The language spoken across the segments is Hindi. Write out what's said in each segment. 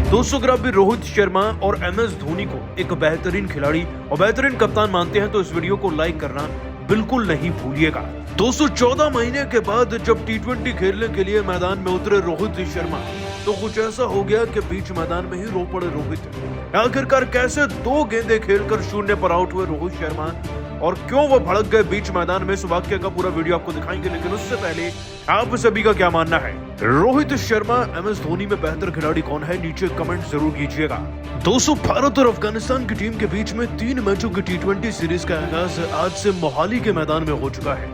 दोस्तों, अगर आप भी रोहित शर्मा और MS धोनी को एक बेहतरीन खिलाड़ी और बेहतरीन कप्तान मानते हैं तो इस वीडियो को लाइक करना बिल्कुल नहीं भूलिएगा। दोस्तों, 14 महीने के बाद जब T20 खेलने के लिए मैदान में उतरे रोहित शर्मा तो कुछ ऐसा हो गया कि बीच मैदान में ही रो पड़े रोहित। आखिरकार कैसे 2 गेंदें खेलकर 0 पर आउट हुए रोहित शर्मा और क्यों वो भड़क गए बीच मैदान में, इस वाक्य का पूरा वीडियो आपको दिखाएंगे। लेकिन उससे पहले आप सभी का क्या मानना है, रोहित शर्मा MS धोनी में बेहतर खिलाड़ी कौन है, नीचे कमेंट जरूर कीजिएगा। दोस्तों, भारत और अफगानिस्तान की टीम के बीच में 3 मैचों की T20 सीरीज का आगाज आज से मोहाली के मैदान में हो चुका है।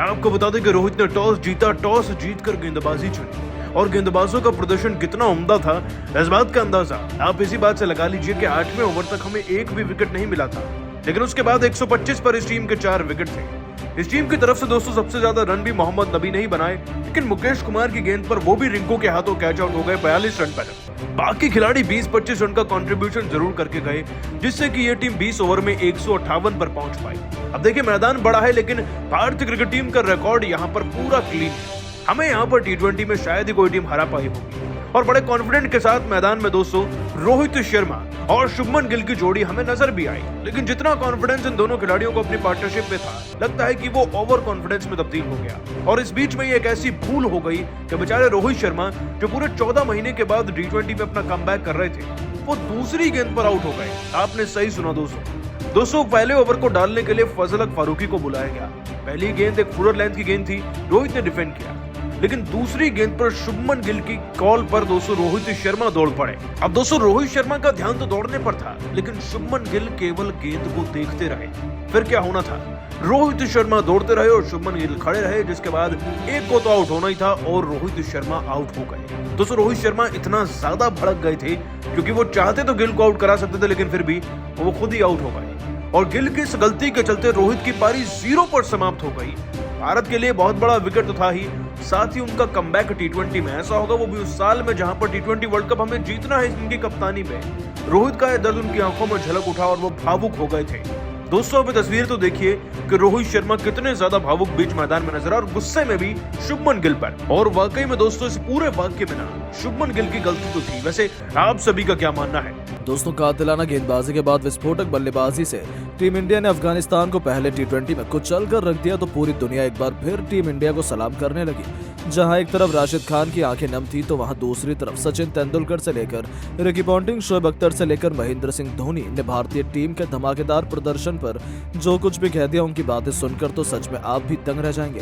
आपको बता दें कि रोहित ने टॉस जीता, टॉस जीतकर गेंदबाजी चुनी और गेंदबाजों का प्रदर्शन कितना उम्दा था इस बात का अंदाजा आप इसी बात से लगा लीजिए कि 8वें ओवर तक हमें एक भी विकेट नहीं मिला था, लेकिन उसके बाद 125 पर इस टीम के 4 विकेट थे। इस टीम की तरफ से दोस्तों सबसे ज्यादा रन भी मोहम्मद नबी ने ही बनाए, लेकिन मुकेश कुमार की गेंद पर वो भी रिंकू के हाथों कैच आउट हो गए 42 रन पर। बाकी खिलाड़ी 20-25 रन का कंट्रीब्यूशन जरूर करके गए, जिससे कि ये टीम 20 ओवर में 158 पर पहुंच पाई। अब देखिए, मैदान बड़ा है लेकिन भारतीय क्रिकेट टीम का रिकॉर्ड यहाँ पर पूरा क्लीन है। हमें यहाँ पर T20 में शायद ही कोई टीम हरा पाई होगी और बड़े कॉन्फिडेंट के साथ मैदान में दोस्तों रोहित शर्मा और शुभमन गिल की जोड़ी हमें नजर भी आई। लेकिन जितना कॉन्फिडेंस इन दोनों खिलाड़ियों को अपनी पार्टनरशिप में था, लगता है कि वो ओवर कॉन्फिडेंस में तब्दील हो गया और इस बीच में एक ऐसी भूल हो गई कि बेचारे रोहित शर्मा जो पूरे 14 महीने के बाद T20 में अपना कमबैक कर रहे थे, वो दूसरी गेंद पर आउट हो गए। आपने सही सुना दोस्तों, पहले ओवर को डालने के लिए फजल हक फारूकी को बुलाया गया। पहली गेंद एक फुलर लेंथ की गेंद थी, रोहित ने डिफेंड किया, लेकिन दूसरी गेंद पर शुभमन गिल की कॉल पर दोस्तों रोहित शर्मा दौड़ पड़े। अब दोस्तों, रोहित शर्मा का ध्यान तो दौड़ने पर था, लेकिन शुभमन गिल केवल गेंद को देखते रहे। फिर क्या होना था, रोहित शर्मा दौड़ते रहे और शुभमन गिल खड़े रहे, जिसके बाद एक को तो आउट होना ही था और रोहित शर्मा आउट हो गए। दोस्तों, रोहित शर्मा इतना ज्यादा भड़क गए थे क्योंकि वो चाहते तो गिल को आउट करा सकते थे, लेकिन फिर भी वो खुद ही आउट हो गए और गिल की इस गलती के चलते रोहित की पारी 0 पर समाप्त हो गई। भारत के लिए बहुत बड़ा विकेट तो था ही, साथ ही उनका कमबैक T20 में ऐसा होगा, वो भी उस साल में जहां पर T20 वर्ल्ड कप हमें जीतना है इनकी कप्तानी में। रोहित का यह दर्द उनकी आंखों में झलक उठा और वो भावुक हो गए थे। दोस्तों, अभी तस्वीर तो देखिए कि रोहित शर्मा कितने ज्यादा भावुक बीच मैदान में नजर आ और गुस्से में भी शुभमन गिल पर। और वाकई में दोस्तों, इस पूरे वाक्य में ना शुभमन गिल की गलती तो थी। वैसे आप सभी का क्या मानना है? दोस्तों, कातिलाना गेंदबाजी के बाद विस्फोटक बल्लेबाजी से टीम इंडिया ने अफगानिस्तान को पहले T20 में कुचल कर रख दिया तो पूरी दुनिया एक बार फिर टीम इंडिया को सलाम करने लगी। जहां एक तरफ राशिद खान की आंखें नम थी तो वहां दूसरी तरफ सचिन तेंदुलकर से लेकर रिकी पॉन्टिंग, शोएब अख्तर से लेकर महेंद्र सिंह धोनी ने भारतीय टीम के धमाकेदार प्रदर्शन पर जो कुछ भी कह दिया, उनकी बातें सुनकर तो सच में आप भी दंग रह जाएंगे।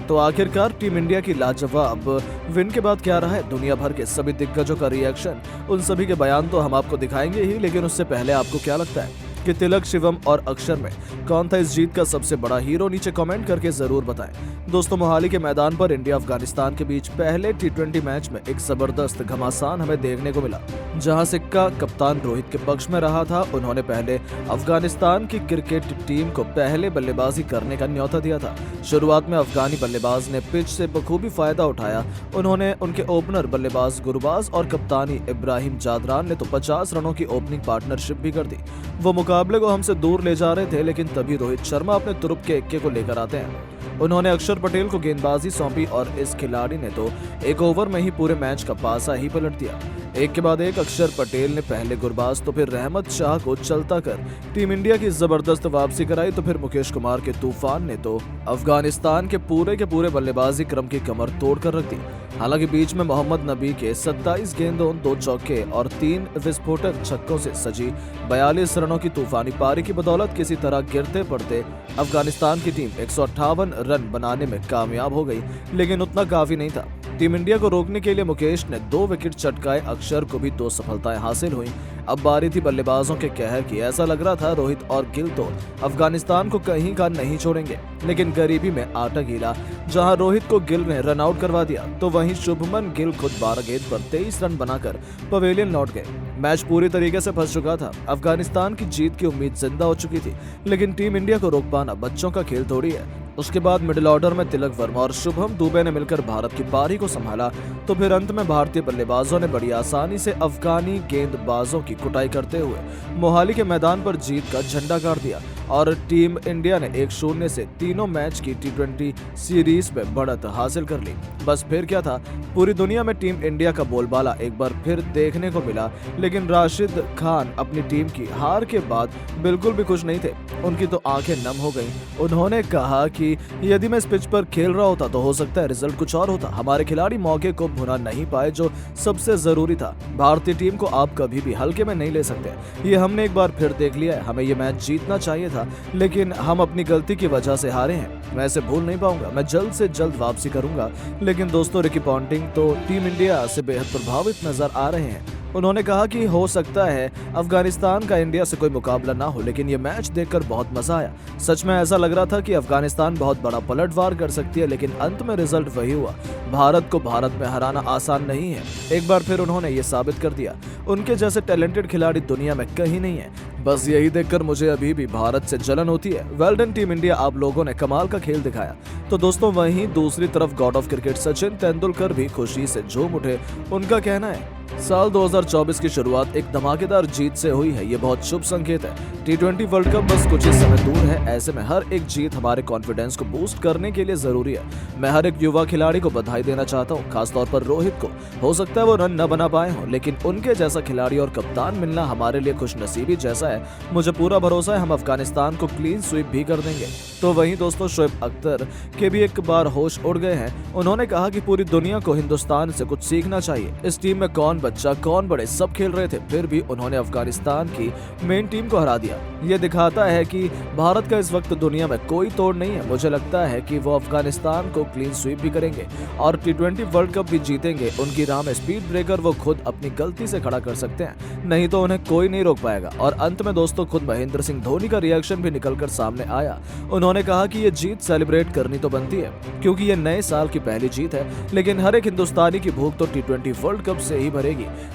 तो आखिरकार टीम इंडिया की लाजवाब विन के बाद क्या रहा है, दुनिया भर के सभी दिग्गजों का रिएक्शन, उन सभी के बयान तो हम आपको दिखाएंगे ही, लेकिन उससे पहले आपको क्या लगता है कि तिलक, शिवम और अक्षर में कौन था इस जीत का सबसे बड़ा हीरो, नीचे कमेंट करके जरूर बताएं। दोस्तों, मोहाली के मैदान पर इंडिया अफगानिस्तान के बीच पहले T20 मैच में एक जबरदस्त घमासान हमें देखने को मिला, जहां सिक्का कप्तान रोहित के पक्ष में रहा था। उन्होंने पहले अफगानिस्तान की क्रिकेट टीम को पहले बल्लेबाजी करने का न्योता दिया था। शुरुआत में अफगानी बल्लेबाज ने पिच से बखूबी फायदा उठाया। उन्होंने उनके ओपनर बल्लेबाज गुरबाज और कप्तानी इब्राहिम जादरान ने तो 50 रनों की ओपनिंग पार्टनरशिप भी कर दी। वो मुकाबले को हमसे दूर ले जा रहे थे, लेकिन तभी रोहित शर्मा अपने तुरुप के इक्के को लेकर आते हैं। उन्होंने अक्षर पटेल को गेंदबाजी सौंपी और इस खिलाड़ी ने तो एक ओवर में ही पूरे मैच का पासा ही पलट दिया। एक के बाद एक अक्षर पटेल ने पहले गुरबाज तो फिर रहमत शाह को चलता कर टीम इंडिया की जबरदस्त वापसी कराई, तो फिर मुकेश कुमार के तूफान ने तो अफगानिस्तान के पूरे बल्लेबाजी क्रम की कमर तोड़ कर रख दी। हालांकि बीच में मोहम्मद नबी के 27 गेंदों, 2 चौके और 3 विस्फोटक छक्कों से सजी 42 रनों की तूफानी पारी की बदौलत किसी तरह गिरते पड़ते अफगानिस्तान की टीम 158 रन बनाने में कामयाब हो गई, लेकिन उतना काफी नहीं था। टीम इंडिया को रोकने के लिए मुकेश ने 2 विकेट चटकाए, अक्षर को भी 2 सफलताएं हासिल हुई। अब बारी थी बल्लेबाजों के कहर की। ऐसा लग रहा था रोहित और गिल तो अफगानिस्तान को कहीं का नहीं छोड़ेंगे, लेकिन गरीबी में आटा गीला। जहां रोहित को गिल ने रन आउट करवा दिया तो वहीं शुभमन गिल खुद 12 गेंद पर 23 रन बनाकर पवेलियन लौट गए। मैच पूरी तरीके से फंस चुका था। अफगानिस्तान की जीत की उम्मीद जिंदा हो चुकी थी, लेकिन टीम इंडिया को रोक पाना बच्चों का खेल थोड़ी है। उसके बाद मिडिल ऑर्डर में तिलक वर्मा और शुभम दुबे ने मिलकर भारत की पारी को संभाला, तो फिर अंत में भारतीय बल्लेबाजों ने बड़ी आसानी से अफगानी गेंदबाजों की कुटाई करते हुए मोहाली के मैदान पर जीत का झंडा गाड़ दिया और टीम इंडिया ने 1-0 से तीनों मैच की T20 सीरीज में बढ़त हासिल कर ली। बस फिर क्या था, पूरी दुनिया में टीम इंडिया का बोलबाला एक बार फिर देखने को मिला, लेकिन राशिद खान अपनी टीम की हार के बाद बिल्कुल भी खुश नहीं थे। उनकी तो आंखें नम हो गईं। उन्होंने कहा कि यदि मैं इस पिच पर खेल रहा होता तो हो सकता है रिजल्ट कुछ और होता। हमारे खिलाड़ी मौके को भुना नहीं पाए, जो सबसे जरूरी था। भारतीय टीम को आप कभी भी हल्के में नहीं ले सकते। ये हमने एक बार फिर देख लिया है। हमें ये मैच जीतना चाहिए था, लेकिन हम अपनी गलती की वजह से हारे हैं। मैं इसे भूल नहीं पाऊंगा। मैं जल्द से जल्द वापसी करूंगा। लेकिन दोस्तों, रिकी पॉन्टिंग तो टीम इंडिया से बेहद प्रभावित नजर आ रहे हैं। उन्होंने कहा कि हो सकता है अफगानिस्तान का इंडिया से कोई मुकाबला ना हो, लेकिन ये मैच देखकर बहुत मजा आया। सच में ऐसा लग रहा था कि अफगानिस्तान बहुत बड़ा पलटवार कर सकती है, लेकिन अंत में रिजल्ट वही हुआ। भारत को भारत में हराना आसान नहीं है। एक बार फिर उन्होंने ये साबित कर दिया। उनके जैसे टैलेंटेड खिलाड़ी दुनिया में कहीं नहीं है। बस यही देखकर मुझे अभी भी भारत से जलन होती है। वेल डन टीम इंडिया, आप लोगों ने कमाल का खेल दिखाया। तो दोस्तों, वहीं दूसरी तरफ God of cricket Sachin Tendulkar भी खुशी से झूम उठे। उनका कहना है, साल 2024 की शुरुआत एक धमाकेदार जीत से हुई है। ये बहुत शुभ संकेत है। T20 वर्ल्ड कप बस कुछ ही समय दूर है। ऐसे में हर एक जीत हमारे कॉन्फिडेंस को बूस्ट करने के लिए जरूरी है। मैं हर एक युवा खिलाड़ी को बधाई देना चाहता हूँ, खासतौर पर रोहित को। हो सकता है वो रन न बना पाए हों, लेकिन उनके जैसा खिलाड़ी और कप्तान मिलना हमारे लिए खुशनसीबी जैसा है। मुझे पूरा भरोसा है हम अफगानिस्तान को क्लीन स्वीप भी कर देंगे। तो वहीं दोस्तों, शोएब अख्तर के भी एक बार होश उड़ गए हैं। उन्होंने कहा कि पूरी दुनिया को हिंदुस्तान से कुछ सीखना चाहिए। इस टीम में कौन बच्चा कौन बड़े सब खेल रहे थे, फिर भी उन्होंने अफगानिस्तान की मेन टीम को हरा दिया। ये दिखाता है कि भारत का इस वक्त दुनिया में कोई तोड़ नहीं है। मुझे लगता है कि वो अफगानिस्तान को क्लीन स्वीप भी करेंगे और T20 वर्ल्ड कप भी जीतेंगे। उनकी राह में स्पीड ब्रेकर वो खुद अपनी गलती से खड़ा कर सकते हैं, नहीं तो उन्हें कोई नहीं रोक पाएगा। और अंत में दोस्तों, खुद महेंद्र सिंह धोनी का रिएक्शन भी निकलकर सामने आया। उन्होंने कहा कि ये जीत सेलिब्रेट करनी तो बनती है, क्योंकि ये नए साल की पहली जीत है, लेकिन हर एक हिंदुस्तानी की भूख तो T20 वर्ल्ड कप से ही भरेगी।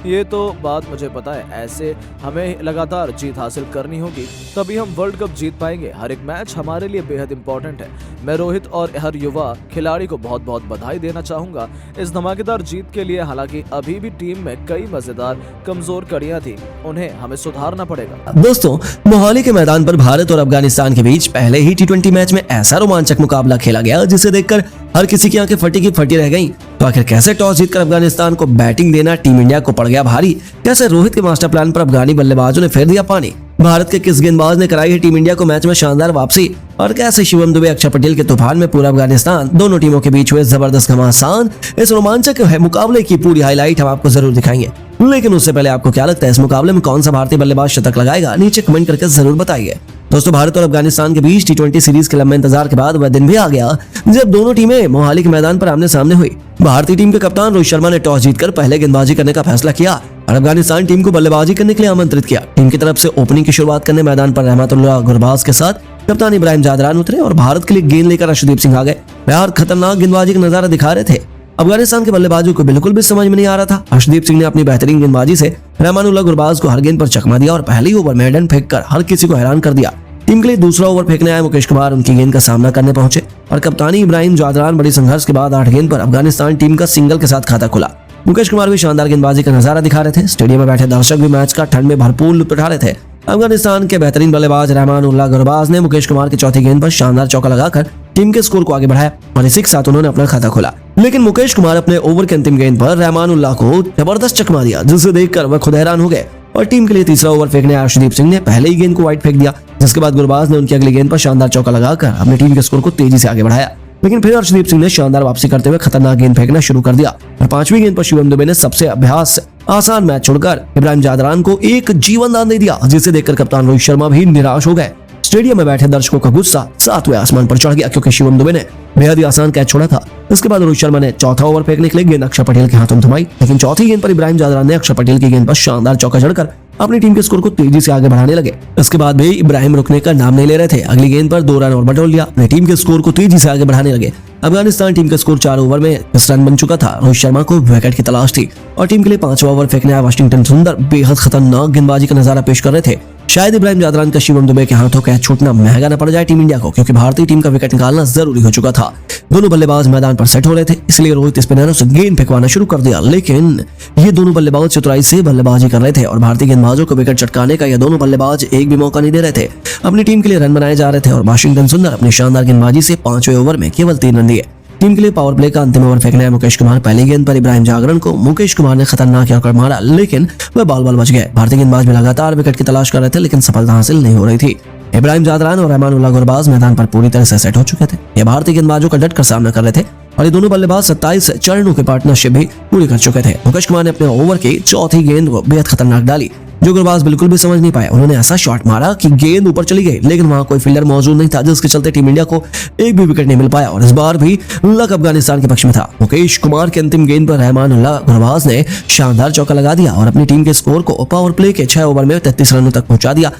ये तो बात मुझे पता है। ऐसे हमें लगातार जीत हासिल करनी होगी, तभी हम वर्ल्ड कप जीत पाएंगे। हर एक मैच हमारे लिए बेहद इंपॉर्टेंट है। मैं रोहित और हर युवा खिलाड़ी को बहुत बहुत बधाई देना चाहूंगा इस धमाकेदार जीत के लिए। हालांकि अभी भी टीम में कई मजेदार कमजोर कड़ियां थी, उन्हें हमें सुधारना पड़ेगा। दोस्तों, मोहाली के मैदान पर भारत और अफगानिस्तान के बीच पहले ही T20 मैच में ऐसा रोमांचक मुकाबला खेला गया जिसे देखकर हर किसी की आंखें फटी की फटी रह गईं। तो आखिर कैसे टॉस जीतकर अफगानिस्तान को बैटिंग देना टीम इंडिया को पड़ गया भारी? कैसे रोहित के मास्टर प्लान पर अफगानी बल्लेबाजों ने फेर दिया पानी? भारत के किस गेंदबाज ने कराई है टीम इंडिया को मैच में शानदार वापसी? और कैसे शिवम दुबे, अक्षर पटेल के तूफान में पूरा अफगानिस्तान, दोनों टीमों के बीच हुए जबरदस्त घमासान? इस रोमांचक मुकाबले की पूरी हाईलाइट हम आपको जरूर दिखाएंगे। लेकिन उससे पहले आपको क्या लगता है, इस मुकाबले में कौन सा भारतीय बल्लेबाज शतक लगाएगा? नीचे कमेंट करके जरूर बताइए। दोस्तों, भारत और अफगानिस्तान के बीच T20 सीरीज के लंबे इंतजार के बाद वह दिन भी आ गया जब दोनों टीमें मोहाली के मैदान पर आमने सामने हुई। भारतीय टीम के कप्तान रोहित शर्मा ने टॉस जीतकर पहले गेंदबाजी करने का फैसला किया और अफगानिस्तान टीम को बल्लेबाजी करने के लिए आमंत्रित किया। टीम की तरफ से ओपनिंग की शुरुआत करने मैदान पर रहमतुल्लाह गुरबाज के साथ कप्तान इब्राहिम जादरान उतरे और भारत के लिए गेंद लेकर अर्शदीप सिंह आ गए। बेहद खतरनाक गेंदबाजी का नजारा दिखा रहे थे। अफगानिस्तान के बल्लेबाजों को बिल्कुल भी समझ में नहीं आ रहा था। अर्शदीप सिंह ने अपनी बेहतरीन गेंदबाजी से रहमानुल्लाह गुरबाज को हर गेंद पर चकमा दिया और पहले ही ओवर में मेडन फेंककर हर किसी को हैरान कर दिया। टीम के लिए दूसरा ओवर फेंकने आए मुकेश कुमार उनकी गेंद का सामना करने पहुंचे और कप्तानी इब्राहिम जादरान बड़ी संघर्ष के बाद 8 गेंद पर अफगानिस्तान टीम का सिंगल के साथ खाता खुला। मुकेश कुमार भी शानदार गेंदबाजी का नजारा दिखा रहे थे। स्टेडियम में बैठे दर्शक भी मैच का ठंड में भरपूर लुत्फ उठा रहे थे। अफगानिस्तान के बेहतरीन बल्लेबाज रहमानुल्लाह गुरबाज ने मुकेश कुमार की चौथी गेंद पर शानदार चौका लगाकर टीम के स्कोर को आगे बढ़ाया और इसी के साथ उन्होंने अपना खाता खोला। लेकिन मुकेश कुमार अपने ओवर के अंतिम गेंद पर रहमानुल्लाह को जबरदस्त चकमा दिया, जिसे देखकर वह खुद हैरान हो गए और टीम के लिए तीसरा ओवर फेंकने आए अर्शदीप सिंह ने पहले ही गेंद को वाइड फेंक दिया, जिसके बाद गुरबाज ने उनकी अगली गेंद पर शानदार चौका लगाकर अपनी टीम के स्कोर को तेजी से आगे बढ़ाया। लेकिन फिर अर्शदीप सिंह ने शानदार वापसी करते हुए खतरनाक गेंद फेंकना शुरू कर दिया और 5वीं गेंद पर शिवम दुबे ने सबसे अभ्यास से आसान मैच छोड़कर इब्राहिम जादरान को एक जीवन दान दे दिया, जिसे देखकर कप्तान रोहित शर्मा भी निराश हो गए। स्टेडियम में बैठे दर्शकों का गुस्सा 7वें आसमान पर चढ़ गया क्योंकि शिवम दुबे ने बेहद ही आसान कैच छोड़ा था। इसके बाद रोहित शर्मा ने चौथा ओवर फेंकने के लिए गेंद अक्षर पटेल के हाथों में थमाई, लेकिन चौथी गेंद पर इब्राहिम जादरान ने अक्षर पटेल की गेंद पर शानदार चौका जड़कर अपनी टीम के स्कोर को तेजी से आगे बढ़ाने लगे। इसके बाद भी इब्राहिम रुकने का नाम नहीं ले रहे थे। अगली गेंद पर 2 रन और बटोर लिया, अपनी टीम के स्कोर को तेजी से आगे बढ़ाने लगे। अफगानिस्तान टीम का स्कोर 4 ओवर में 10 रन बन चुका था। रोहित शर्मा को विकेट की तलाश थी और टीम के लिए 5वां ओवर फेंकने आया वाशिंगटन सुंदर बेहद खतरनाक गेंदबाजी का नजारा पेश कर रहे थे। शायद इब्राहिम जादरान का शिवम दुबे के हाथों कैच छूटना महंगा न पड़ जाए टीम इंडिया को, क्योंकि भारतीय टीम का विकेट निकालना जरूरी हो चुका था। दोनों बल्लेबाज मैदान पर सेट हो रहे थे, इसलिए रोहित स्पिनरों से गेंद फेंकवाना शुरू कर दिया, लेकिन ये दोनों बल्लेबाज चतुराई से बल्लेबाजी कर रहे थे और भारतीय गेंदबाजों को विकेट चटकाने का ये दोनों बल्लेबाज एक भी मौका नहीं दे रहे थे। अपनी टीम के लिए रन बनाए जा रहे थे और वाशिंगटन सुंदर अपनी शानदार गेंदबाजी से 5वें ओवर में केवल 3 रन दिए। टीम के लिए पावर प्ले का अंतिम ओवर फेंकने आए मुकेश कुमार। पहली गेंद पर इब्राहिम जागरण को मुकेश कुमार ने खतरनाक यॉर्कर मारा, लेकिन वह बॉल बच गए। भारतीय गेंदबाज भी लगातार विकेट की तलाश कर रहे थे, लेकिन सफलता हासिल नहीं हो रही थी। इब्राहिम जादरान और रहमानुल्लाह गुरबाज मैदान पर पूरी तरह से सेट हो चुके थे। ये भारतीय गेंदबाजों का डटकर सामना कर रहे थे और ये दोनों बल्लेबाज 27 चरणों की पार्टनरशिप भी पूरी कर चुके थे। मुकेश कुमार ने अपने ओवर की चौथी गेंद को बेहद खतरनाक डाली, जो गुरबाज बिल्कुल भी समझ नहीं पाए। उन्होंने ऐसा शॉट मारा कि गेंद ऊपर चली गई, लेकिन वहां कोई फील्डर मौजूद नहीं था, जिसके चलते टीम इंडिया को एक भी विकेट नहीं मिल पाया और इस बार भी लक अफगानिस्तान के पक्ष में था। मुकेश कुमार के अंतिम गेंद पर रहमानुल्लाह गुरबाज ने शानदार चौका लगा दिया और अपनी टीम के स्कोर को पावर प्ले के 6 ओवर में 33 रनों तक पहुंचा दिया।